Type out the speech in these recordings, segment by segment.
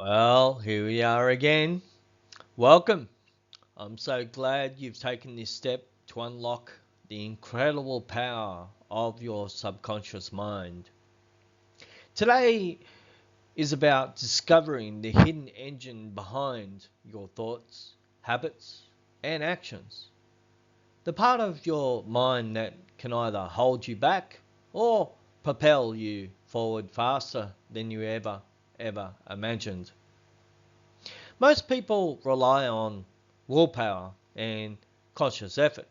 Well, here we are again. Welcome. I'm so glad you've taken this step to unlock the incredible power of your subconscious mind. Today is about discovering the hidden engine behind your thoughts, habits, and actions. The part of your mind that can either hold you back or propel you forward faster than you ever imagined. Most people rely on willpower and conscious effort.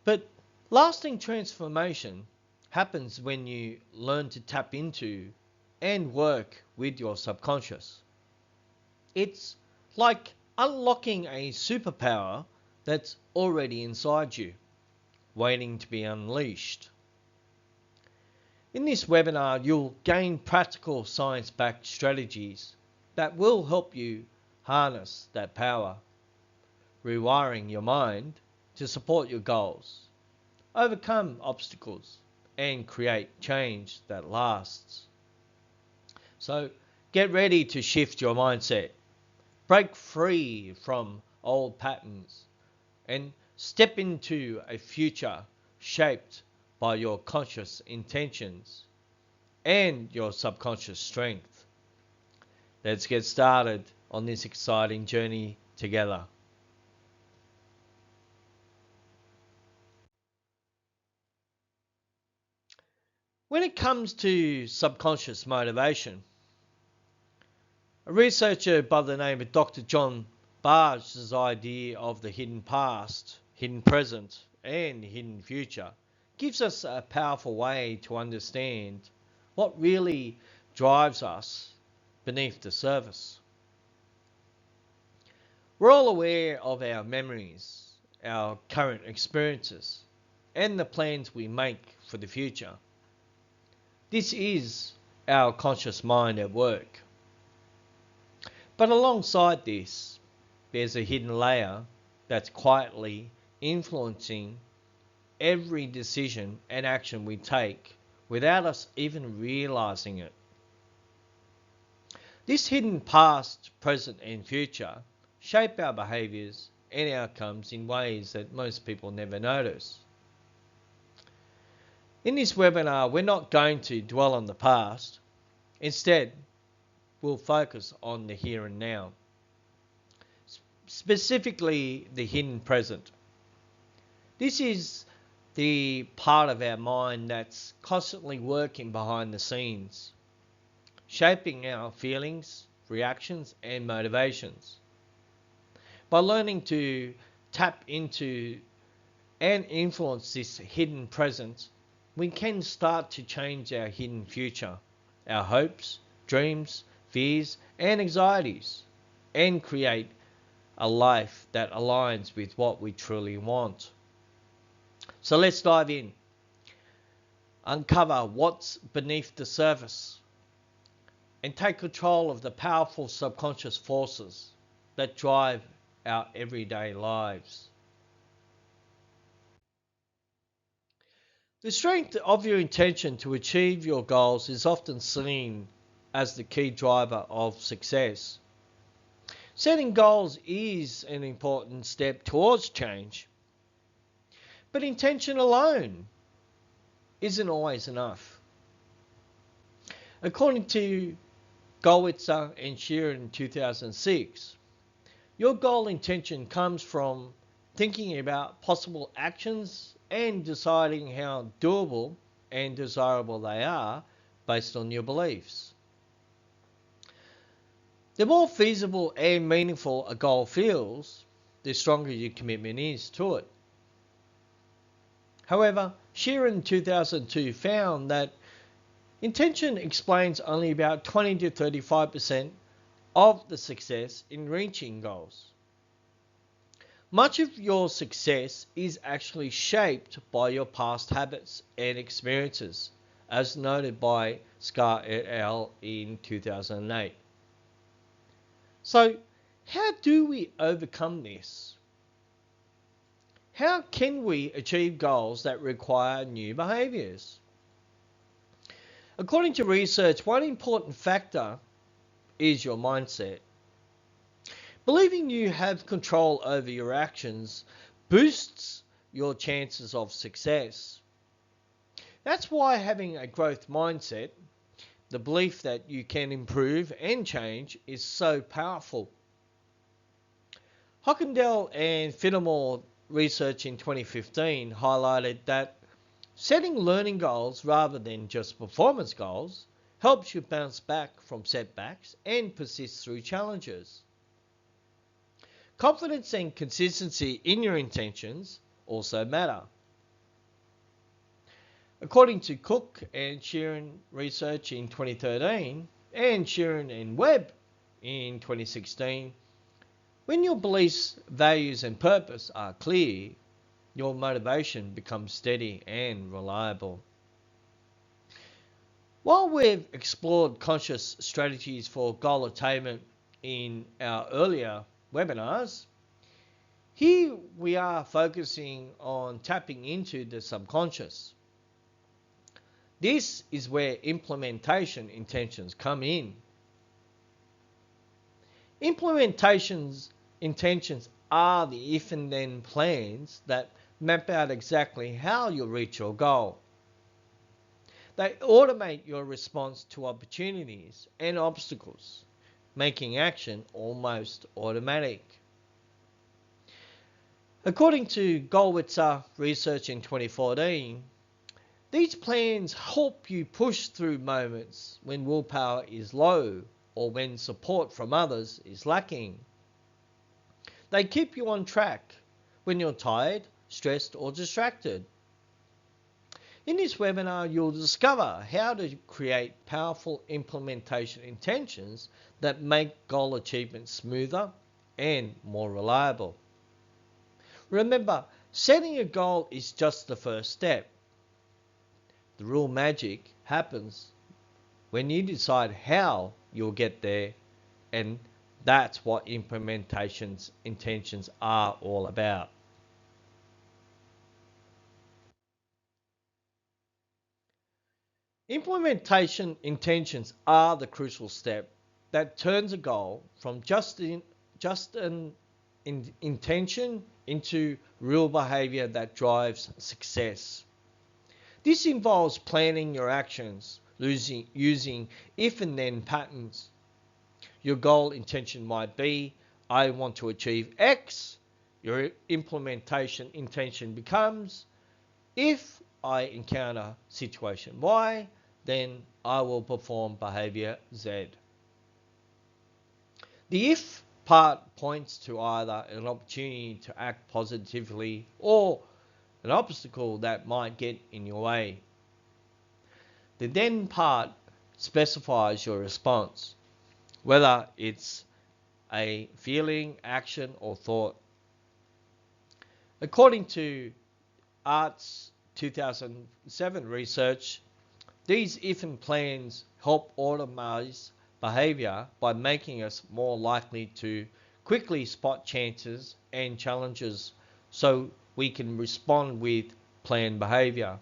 But lasting transformation happens when you learn to tap into and work with your subconscious. It's like unlocking a superpower that's already inside you, waiting to be unleashed. In this webinar, you'll gain practical science-backed strategies that will help you harness that power, rewiring your mind to support your goals, overcome obstacles, and create change that lasts. So get ready to shift your mindset, break free from old patterns, and step into a future shaped by your conscious intentions and your subconscious strength. Let's get started on this exciting journey together. When it comes to subconscious motivation, a researcher by the name of Dr. John Barge's idea of the hidden past, hidden present, and hidden future gives us a powerful way to understand what really drives us beneath the surface. We're all aware of our memories, our current experiences, and the plans we make for the future. This is our conscious mind at work. But alongside this, there's a hidden layer that's quietly influencing every decision and action we take without us even realizing it. This hidden past, present, and future shape our behaviors and outcomes in ways that most people never notice. In this webinar, we're not going to dwell on the past. Instead, we'll focus on the here and now, specifically the hidden present. This is the part of our mind that's constantly working behind the scenes, shaping our feelings, reactions, and motivations. By learning to tap into and influence this hidden present, we can start to change our hidden future, our hopes, dreams, fears, and anxieties, and create a life that aligns with what we truly want. So let's dive in. Uncover what's beneath the surface and take control of the powerful subconscious forces that drive our everyday lives. The strength of your intention to achieve your goals is often seen as the key driver of success. Setting goals is an important step towards change, but intention alone isn't always enough. According to Gollwitzer and Shearer in 2006, your goal intention comes from thinking about possible actions and deciding how doable and desirable they are based on your beliefs. The more feasible and meaningful a goal feels, the stronger your commitment is to it. However, Shearer in 2002 found that intention explains only about 20 to 35% of the success in reaching goals. Much of your success is actually shaped by your past habits and experiences, as noted by Scar et al. In 2008. So, how do we overcome this? How can we achieve goals that require new behaviors? According to research, one important factor is your mindset. Believing you have control over your actions boosts your chances of success. That's why having a growth mindset, the belief that you can improve and change, is so powerful. Hockendale and Finnemore research in 2015 highlighted that setting learning goals rather than just performance goals helps you bounce back from setbacks and persist through challenges. Confidence and consistency in your intentions also matter. According to Cook and Sheeran research in 2013 and Sheeran and Webb in 2016, when your beliefs, values and purpose are clear, your motivation becomes steady and reliable. While we've explored conscious strategies for goal attainment in our earlier webinars, here we are focusing on tapping into the subconscious. This is where implementation intentions come in. Implementation's intentions are the if and then plans that map out exactly how you'll reach your goal. They automate your response to opportunities and obstacles, making action almost automatic. According to Gollwitzer research in 2014, these plans help you push through moments when willpower is low or when support from others is lacking. They keep you on track when you're tired, stressed or distracted. In this webinar, you'll discover how to create powerful implementation intentions that make goal achievement smoother and more reliable. Remember, setting a goal is just the first step. The real magic happens when you decide how you'll get there, and that's what implementation's intentions are all about. Implementation intentions are the crucial step that turns a goal from just an intention into real behavior that drives success. This involves planning your actions, using if and then patterns. Your goal intention might be, I want to achieve X. Your implementation intention becomes, if I encounter situation Y, then I will perform behavior Z. The if part points to either an opportunity to act positively or an obstacle that might get in your way. The then part specifies your response, whether it's a feeling, action, or thought. According to Art's 2007 research, these if-and plans help automate behavior by making us more likely to quickly spot chances and challenges so we can respond with planned behavior.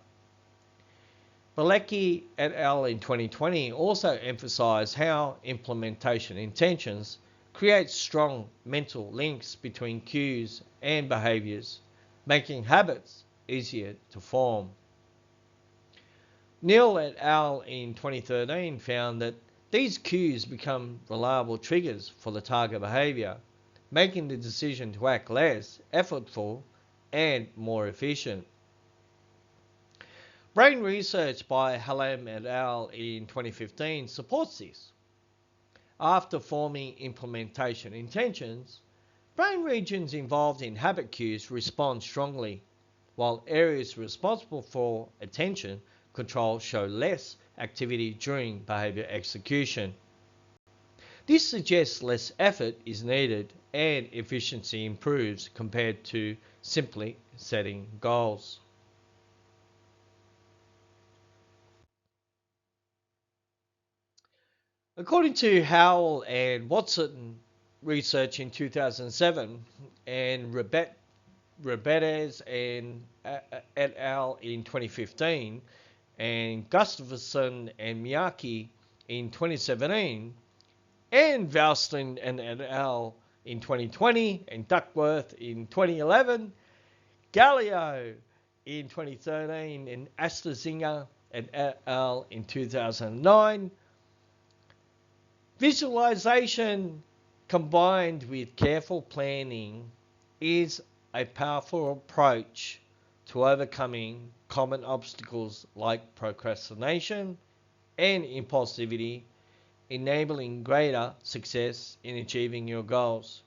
Bilecki et al. In 2020 also emphasized how implementation intentions create strong mental links between cues and behaviors, making habits easier to form. Neal et al. In 2013 found that these cues become reliable triggers for the target behavior, making the decision to act less effortful and more efficient. Brain research by Hallam et al. In 2015 supports this. After forming implementation intentions, brain regions involved in habit cues respond strongly, while areas responsible for attention control show less activity during behavior execution. This suggests less effort is needed and efficiency improves compared to simply setting goals. According to Howell and Watson research in 2007 and Rebetes and et al. In 2015 and Gustafsson and Miyake in 2017, and Valston and al. In 2020, and Duckworth in 2011, Gallio in 2013, and Asterzinger and al. In 2009. Visualization combined with careful planning is a powerful approach to overcoming common obstacles like procrastination and impulsivity, enabling greater success in achieving your goals.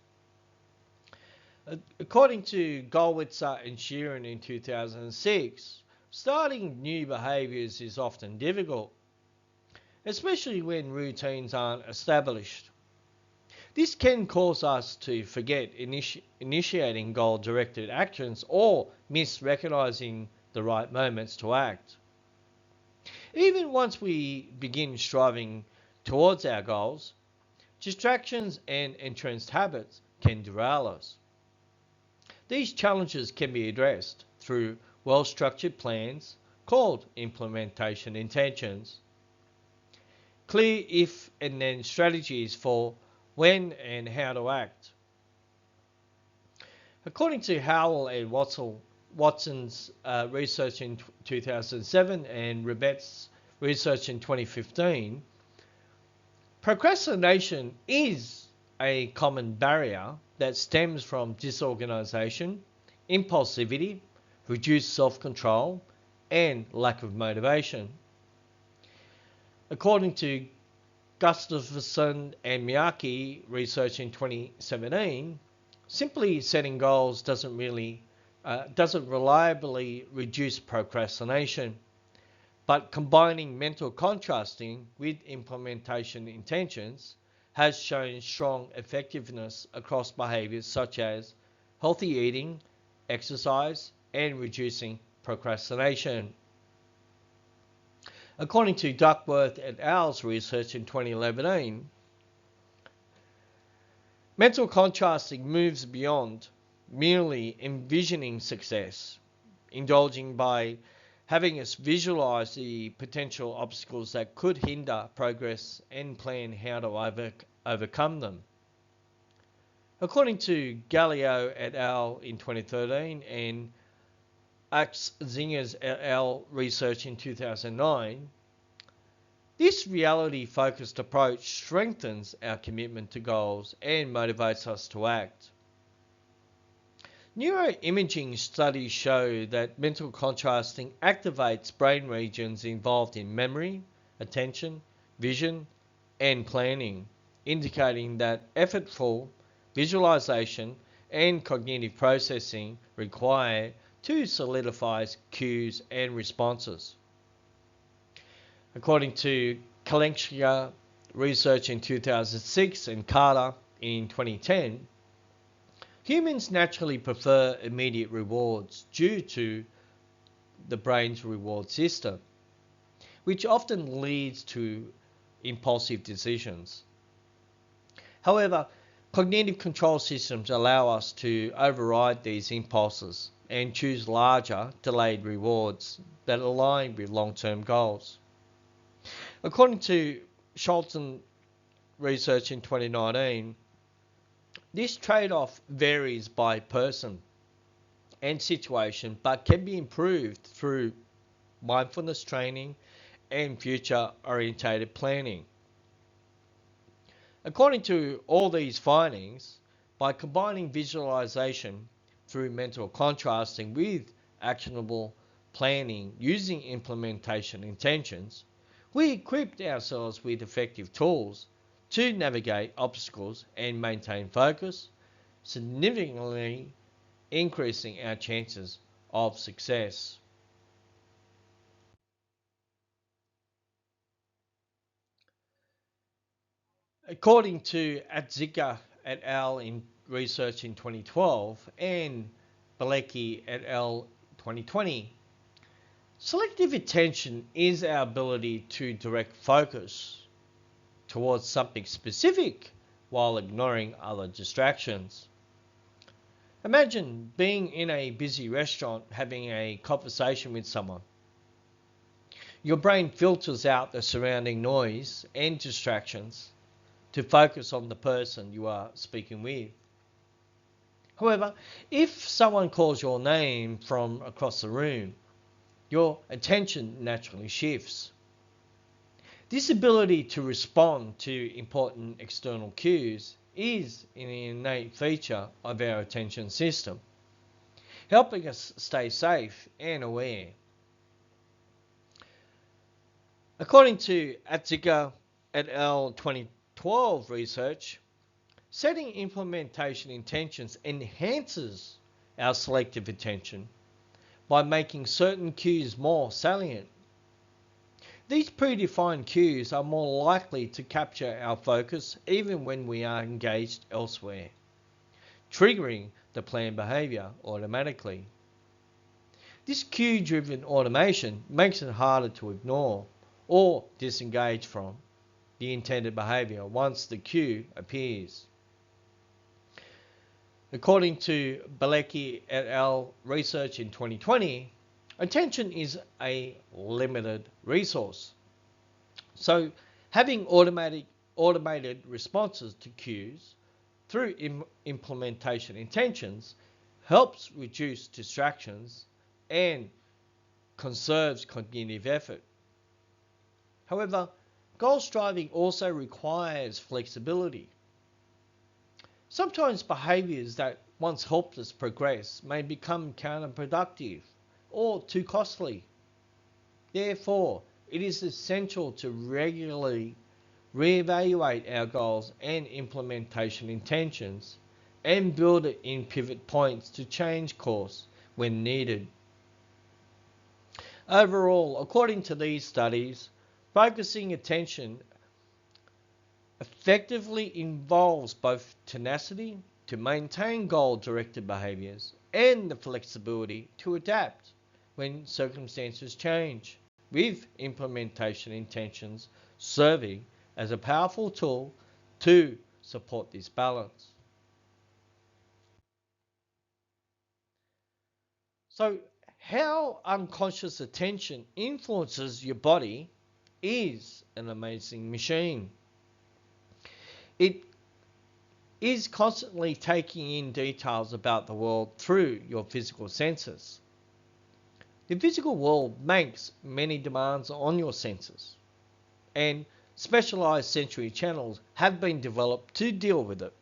According to Gollwitzer and Sheeran in 2006, starting new behaviours is often difficult, especially when routines aren't established. This can cause us to forget initiating goal-directed actions or miss recognizing the right moments to act. Even once we begin striving towards our goals, distractions and entrenched habits can derail us. These challenges can be addressed through well-structured plans called implementation intentions, clear if and then strategies for when and how to act. According to Howell and Watson's research in 2007 and Ribet's research in 2015, procrastination is a common barrier that stems from disorganization, impulsivity, reduced self-control, and lack of motivation. According to Gustafsson and Miyake research in 2017, simply setting goals doesn't reliably reduce procrastination, but combining mental contrasting with implementation intentions has shown strong effectiveness across behaviors such as healthy eating, exercise, and reducing procrastination. According to Duckworth et al.'s research in 2011, mental contrasting moves beyond merely envisioning success, indulging by having us visualize the potential obstacles that could hinder progress and plan how to overcome them. According to Gallio et al. In 2013 and Zinger's et al. Research in 2009, this reality-focused approach strengthens our commitment to goals and motivates us to act. Neuroimaging studies show that mental contrasting activates brain regions involved in memory, attention, vision, and planning, indicating that effortful visualization and cognitive processing required to solidify cues and responses. According to Kalenchia research in 2006 and Carter in 2010, humans naturally prefer immediate rewards due to the brain's reward system, which often leads to impulsive decisions. However, cognitive control systems allow us to override these impulses and choose larger, delayed rewards that align with long-term goals. According to Scholten research in 2019, this trade-off varies by person and situation, but can be improved through mindfulness training and future-orientated planning. According to all these findings, by combining visualization through mental contrasting with actionable planning using implementation intentions, we equipped ourselves with effective tools to navigate obstacles and maintain focus, significantly increasing our chances of success. According to Atzika et al. In research in 2012 and Balecki et al. 2020, selective attention is our ability to direct focus towards something specific while ignoring other distractions. Imagine being in a busy restaurant having a conversation with someone. Your brain filters out the surrounding noise and distractions to focus on the person you are speaking with. However, if someone calls your name from across the room, your attention naturally shifts. This ability to respond to important external cues is an innate feature of our attention system, helping us stay safe and aware. According to Atziger et al. 2012 research, setting implementation intentions enhances our selective attention by making certain cues more salient. These predefined cues are more likely to capture our focus even when we are engaged elsewhere, triggering the planned behavior automatically. This cue-driven automation makes it harder to ignore or disengage from the intended behavior once the cue appears. According to Balecki et al. Research in 2020, attention is a limited resource. So having automated responses to cues through implementation intentions helps reduce distractions and conserves cognitive effort. However, goal striving also requires flexibility. Sometimes behaviors that once helped us progress may become counterproductive or too costly. Therefore, it is essential to regularly reevaluate our goals and implementation intentions and build in pivot points to change course when needed. Overall, according to these studies, focusing attention effectively involves both tenacity to maintain goal-directed behaviors and the flexibility to adapt when circumstances change, with implementation intentions serving as a powerful tool to support this balance. So, how unconscious attention influences your body is an amazing machine. It is constantly taking in details about the world through your physical senses. The physical world makes many demands on your senses, and specialized sensory channels have been developed to deal with it.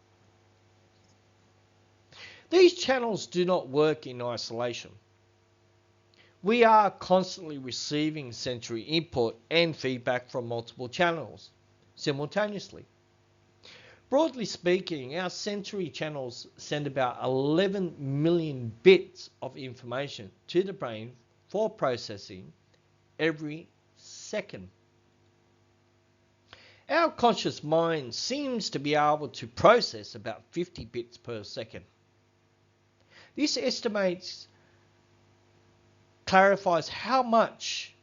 These channels do not work in isolation. We are constantly receiving sensory input and feedback from multiple channels simultaneously. Broadly speaking, our sensory channels send about 11 million bits of information to the brain for processing every second. Our conscious mind seems to be able to process about 50 bits per second. This clarifies how much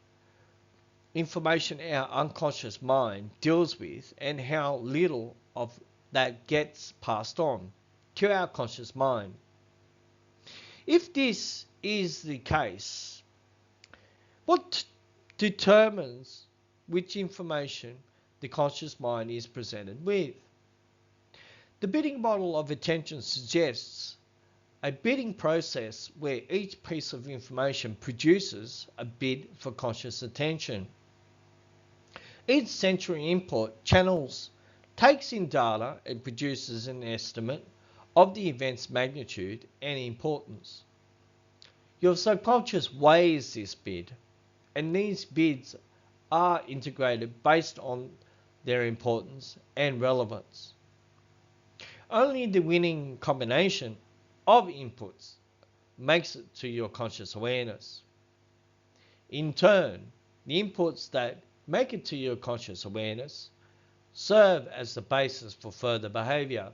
information our unconscious mind deals with and how little of that gets passed on to our conscious mind. If this is the case, what determines which information the conscious mind is presented with? The bidding model of attention suggests a bidding process where each piece of information produces a bid for conscious attention. Each sensory input channels takes in data and produces an estimate of the event's magnitude and importance. Your subconscious weighs this bid, and these bids are integrated based on their importance and relevance. Only the winning combination of inputs makes it to your conscious awareness. In turn, the inputs that make it to your conscious awareness serve as the basis for further behavior.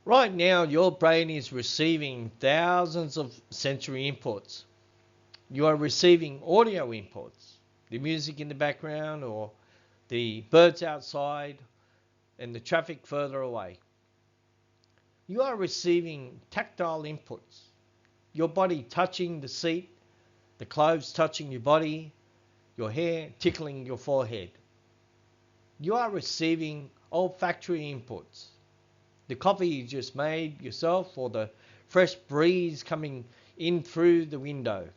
Right now, your brain is receiving thousands of sensory inputs. You are receiving audio inputs, the music in the background or the birds outside and the traffic further away. You are receiving tactile inputs, your body touching the seat, the clothes touching your body, your hair tickling your forehead. You are receiving olfactory inputs. The coffee you just made yourself, or the fresh breeze coming in through the window.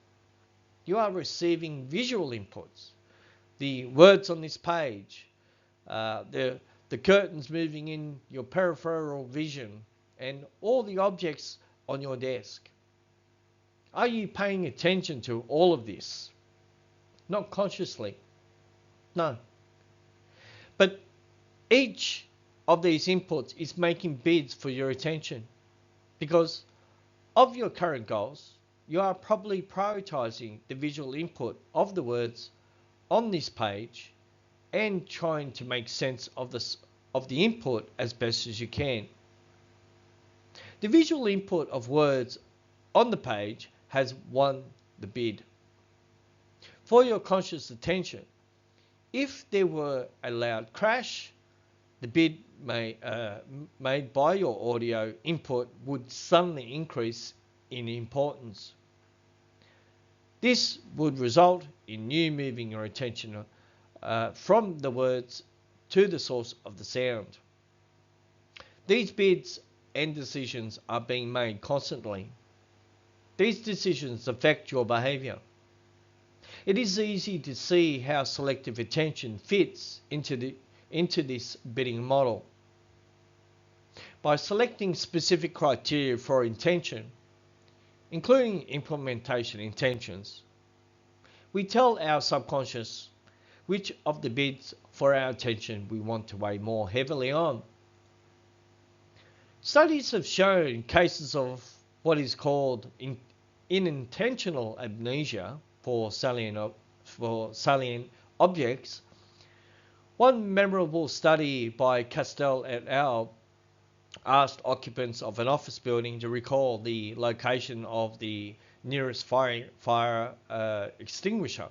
You are receiving visual inputs. The words on this page, the curtains moving in your peripheral vision, and all the objects on your desk. Are you paying attention to all of this? Not consciously. No. But each of these inputs is making bids for your attention because of your current goals. You are probably prioritizing the visual input of the words on this page and trying to make sense of the input as best as you can. The visual input of words on the page has won the bid. For your conscious attention, if there were a loud crash, the bid made by your audio input would suddenly increase in importance. This would result in you moving your attention from the words to the source of the sound. These bids and decisions are being made constantly. These decisions affect your behavior. It is easy to see how selective attention fits into this bidding model. By selecting specific criteria for intention, including implementation intentions, we tell our subconscious which of the bids for our attention we want to weigh more heavily on. Studies have shown cases of what is called unintentional amnesia for salient objects. One memorable study by Castell et al. Asked occupants of an office building to recall the location of the nearest fire extinguisher.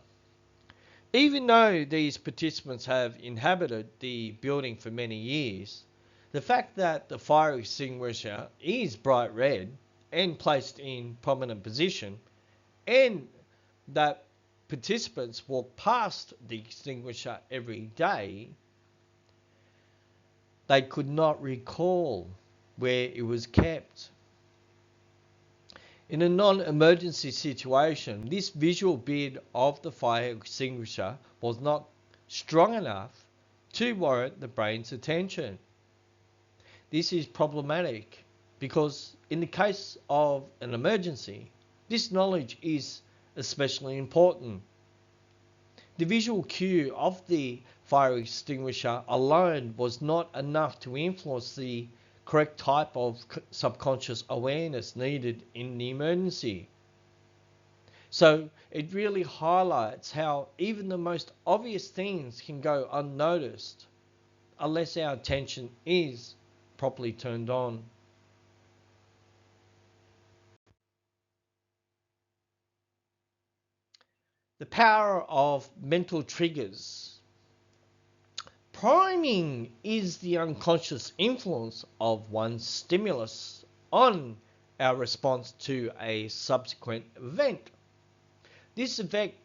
Even though these participants have inhabited the building for many years, the fact that the fire extinguisher is bright red and placed in prominent position, and that participants walk past the extinguisher every day, they could not recall where it was kept. In a non-emergency situation, this visual bid of the fire extinguisher was not strong enough to warrant the brain's attention. This is problematic because in the case of an emergency, this knowledge is especially important. The visual cue of the fire extinguisher alone was not enough to influence the correct type of subconscious awareness needed in the emergency. So it really highlights how even the most obvious things can go unnoticed unless our attention is properly turned on. The power of mental triggers. Priming is the unconscious influence of one stimulus on our response to a subsequent event. This effect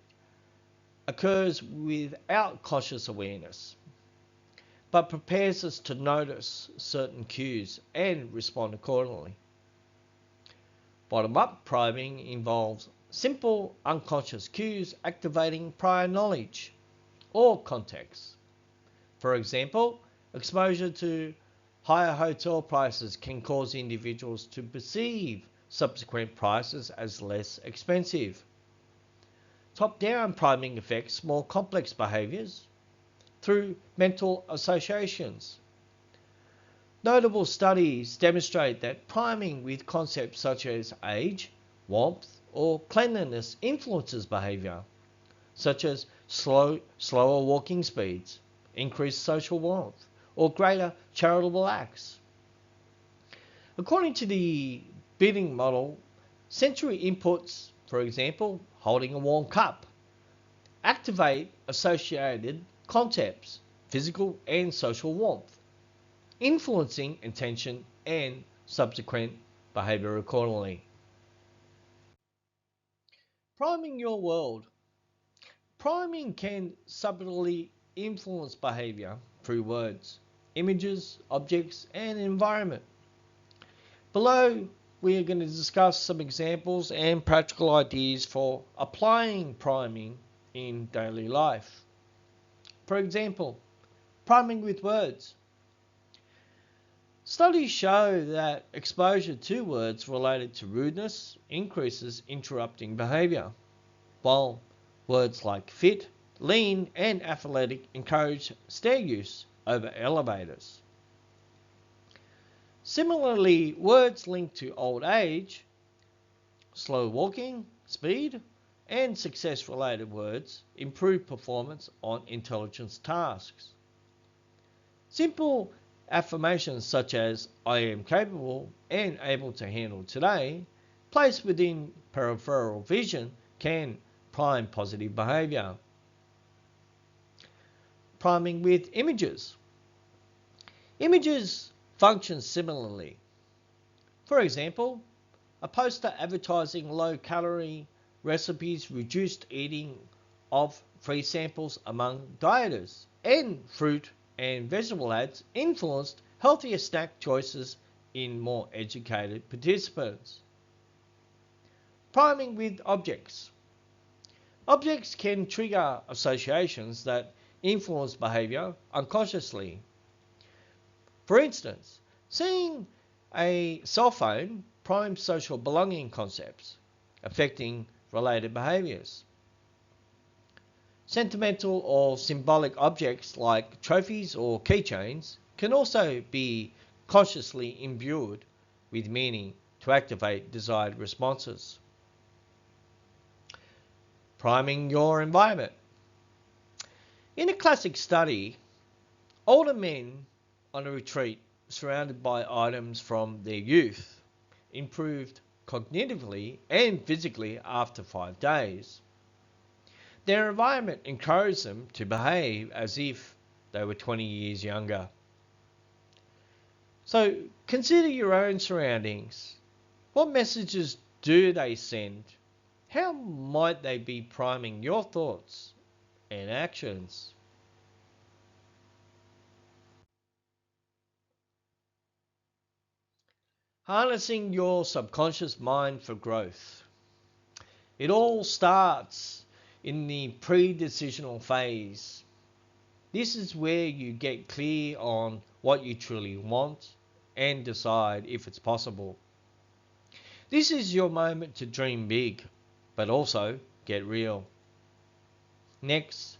occurs without conscious awareness, but prepares us to notice certain cues and respond accordingly. Bottom-up priming involves simple unconscious cues activating prior knowledge or context. For example, exposure to higher hotel prices can cause individuals to perceive subsequent prices as less expensive. Top-down priming affects more complex behaviors through mental associations. Notable studies demonstrate that priming with concepts such as age, warmth, or cleanliness influences behavior, such as slower walking speeds, increased social warmth, or greater charitable acts. According to the bidding model, sensory inputs, for example, holding a warm cup, activate associated concepts, physical and social warmth, influencing attention and subsequent behavior accordingly. Priming your world. Priming can subtly influence behavior through words, images, objects, and environment. Below, we are going to discuss some examples and practical ideas for applying priming in daily life. For example, priming with words. Studies show that exposure to words related to rudeness increases interrupting behavior, while words like fit, lean, and athletic encourage stair use over elevators. Similarly, words linked to old age, slow walking, speed, and success-related words improve performance on intelligence tasks. Simple affirmations such as "I am capable and able to handle today," placed within peripheral vision, can prime positive behavior. Priming with images. Images function similarly. For example, a poster advertising low-calorie recipes reduced eating of free samples among dieters, and fruit and vegetable ads influenced healthier snack choices in more educated participants. Priming with objects. Objects can trigger associations that influence behavior unconsciously. For instance, seeing a cell phone primes social belonging concepts, affecting related behaviors. Sentimental or symbolic objects like trophies or keychains can also be consciously imbued with meaning to activate desired responses. Priming your environment. In a classic study, older men on a retreat surrounded by items from their youth improved cognitively and physically after 5 days. Their environment encouraged them to behave as if they were 20 years younger. So consider your own surroundings. What messages do they send? How might they be priming your thoughts and actions? Harnessing your subconscious mind for growth. It all starts in the pre-decisional phase. This is where you get clear on what you truly want and decide if it's possible. This is your moment to dream big, but also get real. Next,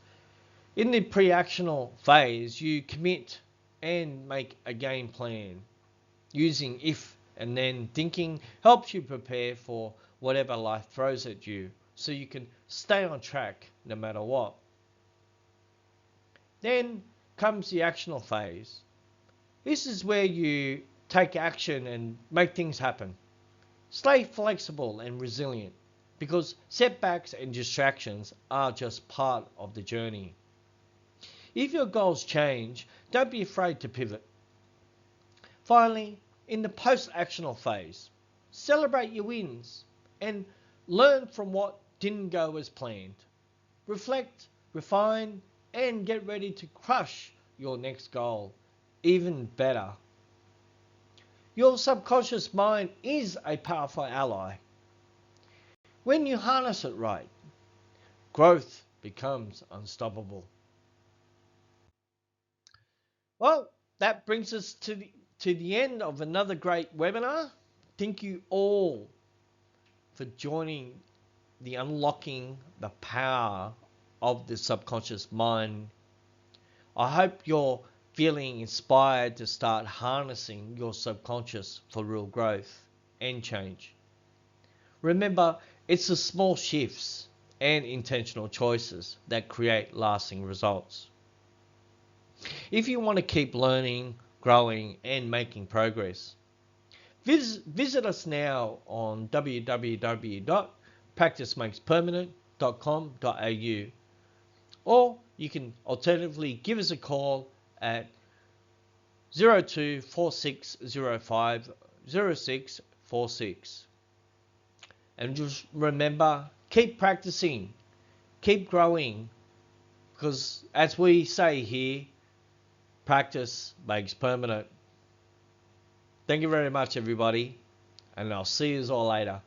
in the pre-actional phase, you commit and make a game plan. Using if and then thinking helps you prepare for whatever life throws at you, so you can stay on track no matter what. Then comes the actional phase. This is where you take action and make things happen. Stay flexible and resilient, because setbacks and distractions are just part of the journey. If your goals change, don't be afraid to pivot. Finally, in the post-actional phase, celebrate your wins and learn from what didn't go as planned. Reflect, refine, and get ready to crush your next goal even better. Your subconscious mind is a powerful ally. When you harness it right, growth becomes unstoppable. Well, that brings us to the end of another great webinar. Thank you all for joining the unlocking the power of the subconscious mind. I hope you're feeling inspired to start harnessing your subconscious for real growth and change. Remember, it's the small shifts and intentional choices that create lasting results. If you want to keep learning, growing, and making progress, visit us now on www.practicemakespermanent.com.au, or you can alternatively give us a call at 0246050646. And just remember, keep practicing, keep growing, Because as we say here, practice makes permanent. Thank you very much, everybody, and I'll see you all later.